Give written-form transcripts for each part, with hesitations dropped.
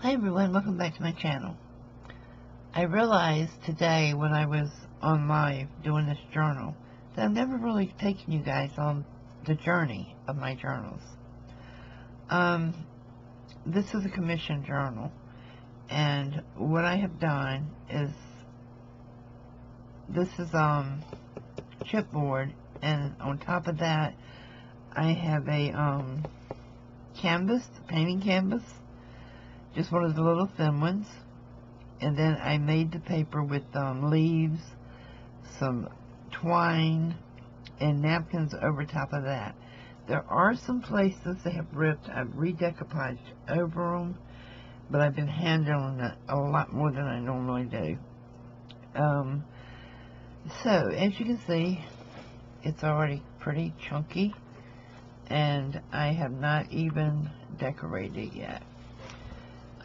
Hi everyone, welcome back to my channel. I realized today when I was on live doing this journal that I've never really taken you guys on the journey of my journals. This is a commission journal, and what I have done is this is chipboard, and on top of that I have a canvas, painting canvas, just one of the little thin ones, and then I made the paper with leaves, some twine, and napkins over top of that. There are some places they have ripped. I've redecoupaged over them, but I've been handling it a lot more than I normally do. So, as you can see, it's already pretty chunky, and I have not even decorated it yet.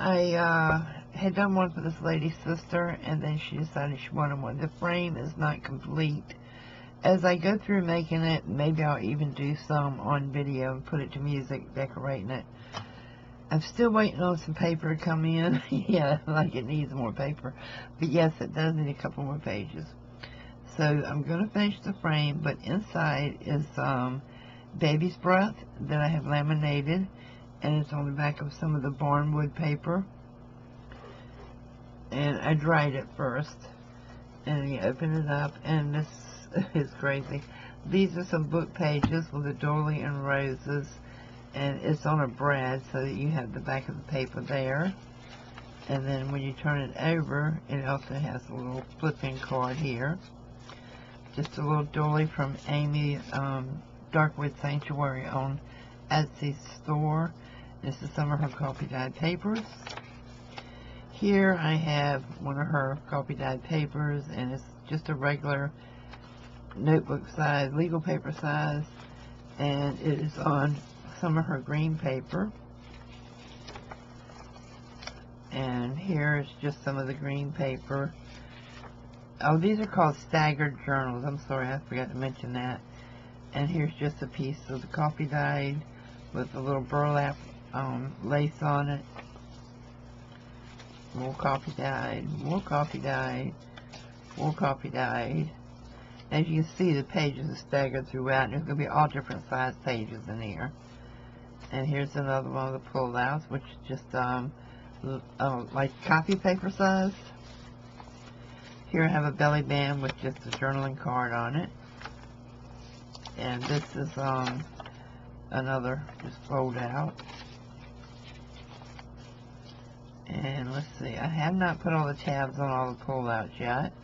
I had done one for this lady's sister, and then she decided she wanted one. The frame is not complete. As I go through making it, maybe I'll even do some on video and put it to music, decorating it. I'm still waiting on some paper to come in. Yeah, like it needs more paper. But yes, it does need a couple more pages. So I'm going to finish the frame, but inside is baby's breath that I have laminated. And it's on the back of some of the barnwood paper. And I dried it first. And you open it up, and this is crazy. These are some book pages with a doily and roses. And it's on a brad, so that you have the back of the paper there. And then when you turn it over, it also has a little flipping card here. Just a little doily from Amy Darkwood Sanctuary on Etsy's store. This is some of her coffee dyed papers. Here I have one of her coffee dyed papers, and it's just a regular notebook size, legal paper size, and it is on some of her green paper. And here is just some of the green paper. Oh, these are called staggered journals. I'm sorry, I forgot to mention that. And here's just a piece of the coffee dyed with a little burlap lace on it. More coffee dyed, more coffee dyed, more coffee dyed. As you can see, the pages are staggered throughout, and there's going to be all different size pages in here. And here's another one of the pull-outs, which is just like copy paper size. Here I have a belly band with just a journaling card on it. And this is another just fold out. And let's see, I have not put all the tabs on all the pull-outs yet.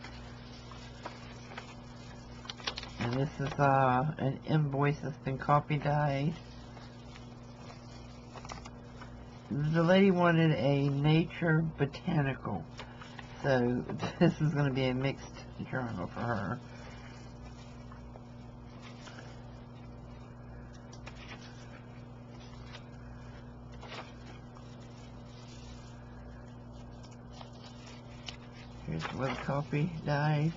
And this is an invoice that's been coffee dyed. The lady wanted a nature botanical, so this is going to be a mixed journal for her. Here's where the coffee dyed.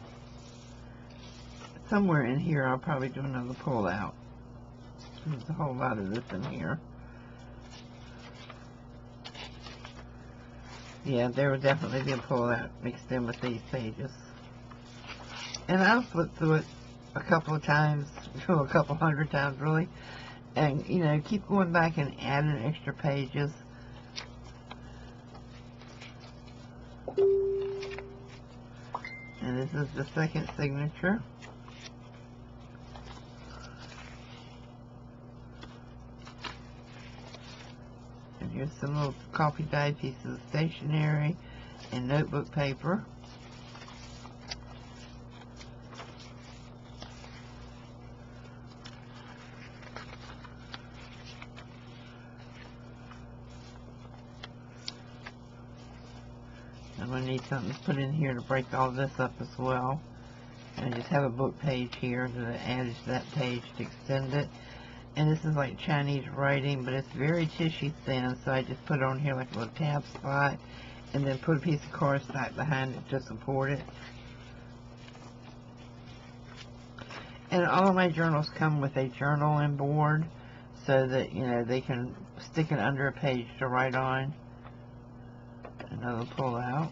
Somewhere in here I'll probably do another pull out. There's a whole lot of this in here. Yeah, there will definitely be a pull out mixed in with these pages. And I'll flip through it a couple of times, a couple hundred times really. And, you know, keep going back and adding extra pages. And this is the second signature. And here's some little coffee dyed pieces of stationery and notebook paper. I'm going to need something to put in here to break all this up as well. And I just have a book page here that I added to that page to extend it. And this is like Chinese writing, but it's very tissue thin, so I just put it on here like a little tab spot, and then put a piece of cardstock behind it to support it. And all of my journals come with a journaling board, so that, you know, they can stick it under a page to write on. Another pull out.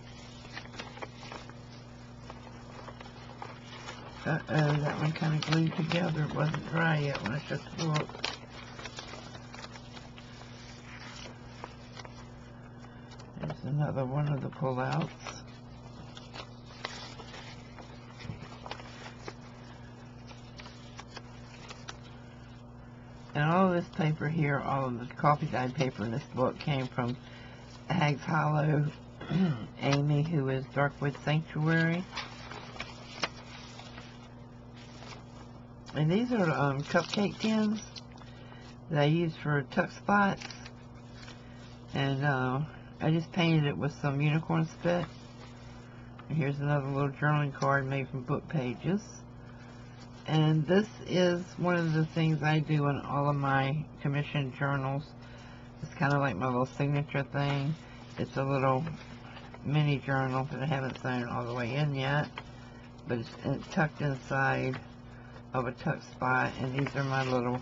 Uh-oh, that one kind of glued together. It wasn't dry yet when I took the book. There's another one of the pull-outs. And all of this paper here, all of the coffee dyed paper in this book came from Hag's Hollow, Amy, who is Darkwood Sanctuary. And these are cupcake tins that I use for tuck spots. And I just painted it with some unicorn spit. And here's another little journaling card made from book pages. And this is one of the things I do in all of my commissioned journals. It's kind of like my little signature thing. It's a little mini journal that I haven't sewn all the way in yet. But it's tucked inside of a tuck spot. And these are my little,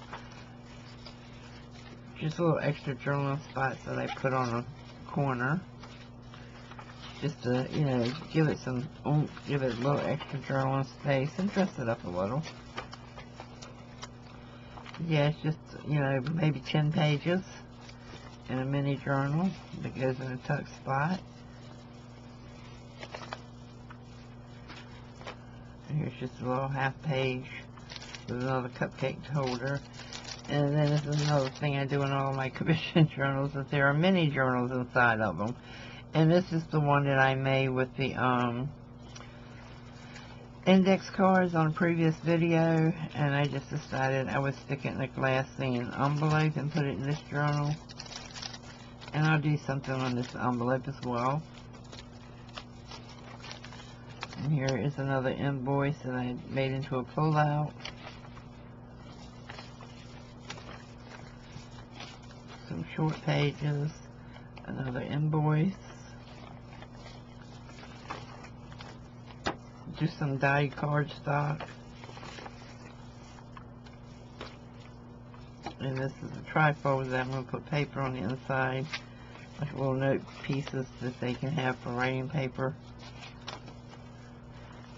just little extra journaling spots that I put on a corner. Just to, you know, give it some oomph, give it a little extra journaling space and dress it up a little. Yeah, it's just, you know, maybe 10 pages in a mini journal that goes in a tuck spot. And here's just a little half page with another cupcake holder. And then this is another thing I do in all of my commission journals, that there are mini journals inside of them. And this is the one that I made with the index cards on a previous video, and I just decided I would stick it in a glassine envelope and put it in this journal. And I'll do something on this envelope as well. And here is another invoice that I made into a pull-out. Some short pages, another invoice. Just some dyed cardstock. And this is a trifold that I'm going to put paper on the inside, like little note pieces that they can have for writing paper.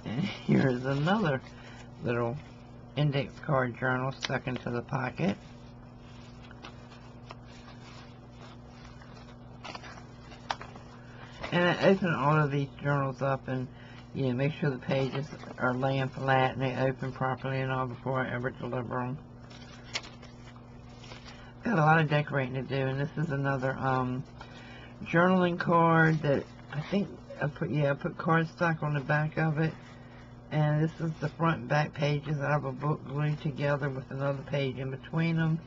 And here's another little index card journal stuck into the pocket. And I open all of these journals up and, you know, make sure the pages are laying flat and they open properly and all before I ever deliver them. Got a lot of decorating to do, and this is another journaling card that I think I put cardstock on the back of it. And this is the front and back pages out of a book glued together with another page in between them.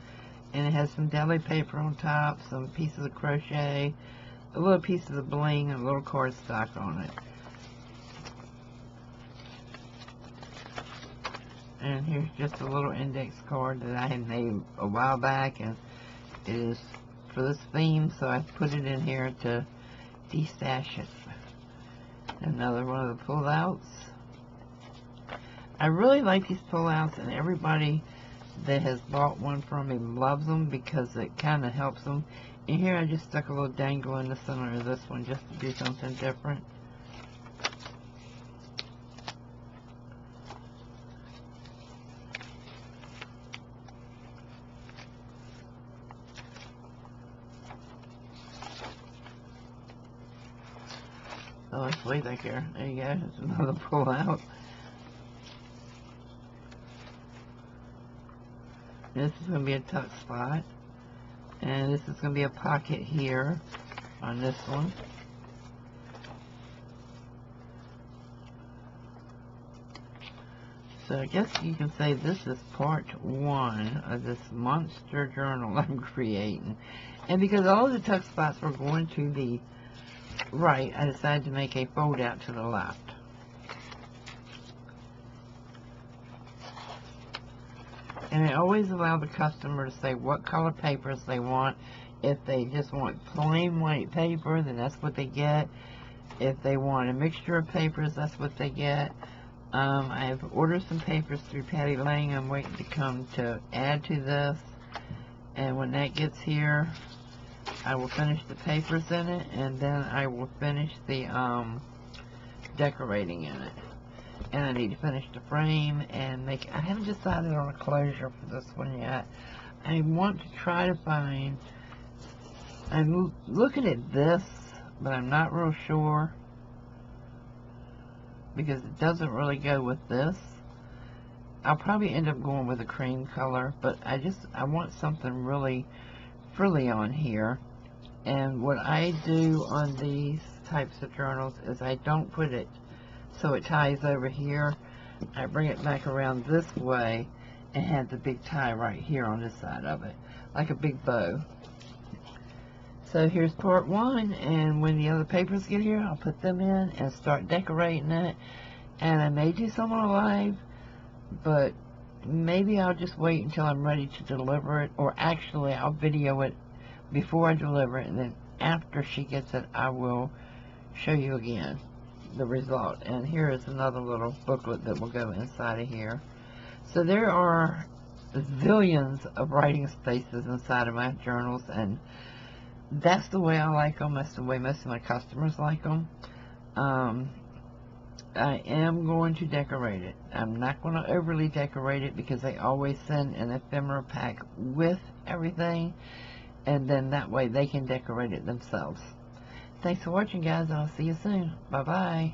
And it has some deli paper on top, some pieces of crochet, a little pieces of bling, and a little cardstock on it. And here's just a little index card that I had made a while back, and it is for this theme, so I put it in here to de-stash it. Another one of the pull-outs. I really like these pull-outs, and everybody that has bought one from me loves them because it kind of helps them. And here I just stuck a little dangle in the center of this one just to do something different. Oh, it's way back here. There you go. There's another pull out. This is going to be a tuck spot. And this is going to be a pocket here on this one. So I guess you can say this is part one of this monster journal I'm creating. And because all of the tuck spots were going to the right, I decided to make a fold out to the left. And I always allow the customer to say what color papers they want. If they just want plain white paper, then that's what they get. If they want a mixture of papers, that's what they get. I have ordered some papers through Patty Lang. I'm waiting to come to add to this. And when that gets here, I will finish the papers in it, and then I will finish the decorating in it. And I need to finish the frame and make. I haven't decided on a closure for this one yet. I want to try to find. I'm looking at this, but I'm not real sure because it doesn't really go with this. I'll probably end up going with a cream color, but I want something really frilly on here. And what I do on these types of journals is I don't put it so it ties over here. I bring it back around this way and have the big tie right here on this side of it, like a big bow. So here's part one, and when the other papers get here, I'll put them in and start decorating it. And I may do some on live, but maybe I'll just wait until I'm ready to deliver it, or actually I'll video it before I deliver it, and then after she gets it, I will show you again the result. And here is another little booklet that will go inside of here. So there are zillions of writing spaces inside of my journals, and that's the way I like them. That's the way most of my customers like them. I am going to decorate it. I'm not going to overly decorate it because they always send an ephemera pack with everything, and then that way they can decorate it themselves. Thanks for watching, guys, and I'll see you soon. Bye-bye.